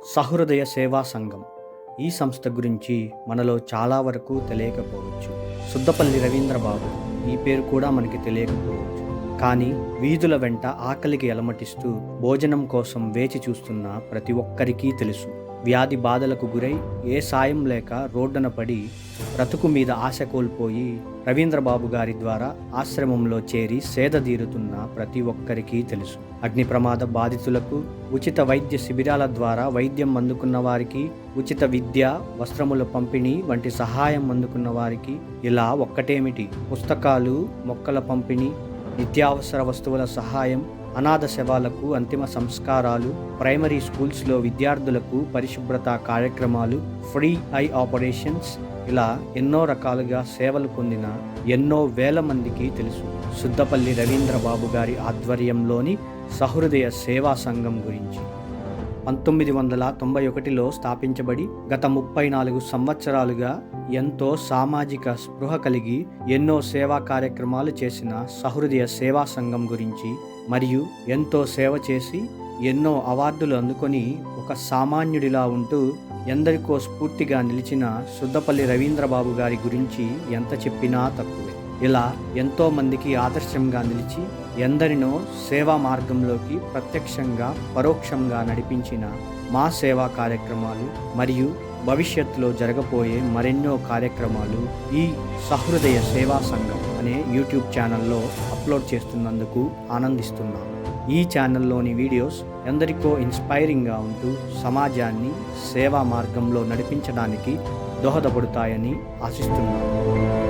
సహృదయ సేవా సంఘం ఈ సంస్థ గురించి మనలో చాలా వరకు తెలియకపోవచ్చు. సుద్దపల్లి రవీంద్రబాబు ఈ పేరు కూడా మనకి తెలియకపోవచ్చు. కానీ వీధుల వెంట ఆకలికి అలమటిస్తూ భోజనం కోసం వేచి చూస్తున్న ప్రతి ఒక్కరికీ తెలుసు. వ్యాధి బాధలకు గురై ఏ సాయం లేక రోడ్డున పడి బ్రతుకు మీద ఆశ కోల్పోయి రవీంద్రబాబు గారి ద్వారా ఆశ్రమంలో చేరి సేదతీరుతున్న ప్రతి ఒక్కరికి తెలుసు. అగ్ని ప్రమాద బాధితులకు ఉచిత వైద్య శిబిరాల ద్వారా వైద్యం అందుకున్న వారికి, ఉచిత విద్య, వస్త్రముల పంపిణీ వంటి సహాయం అందుకున్న వారికి, ఇలా ఒక్కటేమిటి పుస్తకాలు, మొక్కల పంపిణీ, నిత్యావసర వస్తువుల సహాయం, అనాథ శవాలకు అంతిమ సంస్కారాలు, ప్రైమరీ స్కూల్స్లో విద్యార్థులకు పరిశుభ్రత కార్యక్రమాలు, ఫ్రీ ఐ ఆపరేషన్స్, ఇలా ఎన్నో రకాలుగా సేవలు పొందిన ఎన్నో వేల మందికి తెలుసు సుద్దపల్లి రవీంద్రబాబు గారి ఆధ్వర్యంలోని సహృదయ సేవా సంఘం గురించి. 1991లో స్థాపించబడి గత 34 సంవత్సరాలుగా ఎంతో సామాజిక స్పృహ కలిగి ఎన్నో సేవా కార్యక్రమాలు చేసిన సహృదయ సేవా సంఘం గురించి, మరియు ఎంతో సేవ చేసి ఎన్నో అవార్డులు అందుకొని ఒక సామాన్యుడిలా ఉంటూ ఎందరికో స్ఫూర్తిగా నిలిచిన సుద్దపల్లి రవీంద్రబాబు గారి గురించి ఎంత చెప్పినా తక్కువే. ఇలా ఎంతో మందికి ఆదర్శంగా నిలిచి ఎందరినో సేవా మార్గంలోకి ప్రత్యక్షంగా పరోక్షంగా నడిపించిన మా సేవా కార్యక్రమాలు మరియు భవిష్యత్తులో జరగబోయే మరెన్నో కార్యక్రమాలు ఈ సహృదయ సేవా సంఘం అనే యూట్యూబ్ ఛానల్లో అప్లోడ్ చేస్తున్నందుకు ఆనందిస్తున్నాను. ఈ ఛానల్లోని వీడియోస్ ఎందరికో ఇన్స్పైరింగ్గా ఉంటూ సమాజాన్ని సేవా మార్గంలో నడిపించడానికి దోహదపడతాయని ఆశిస్తున్నాను.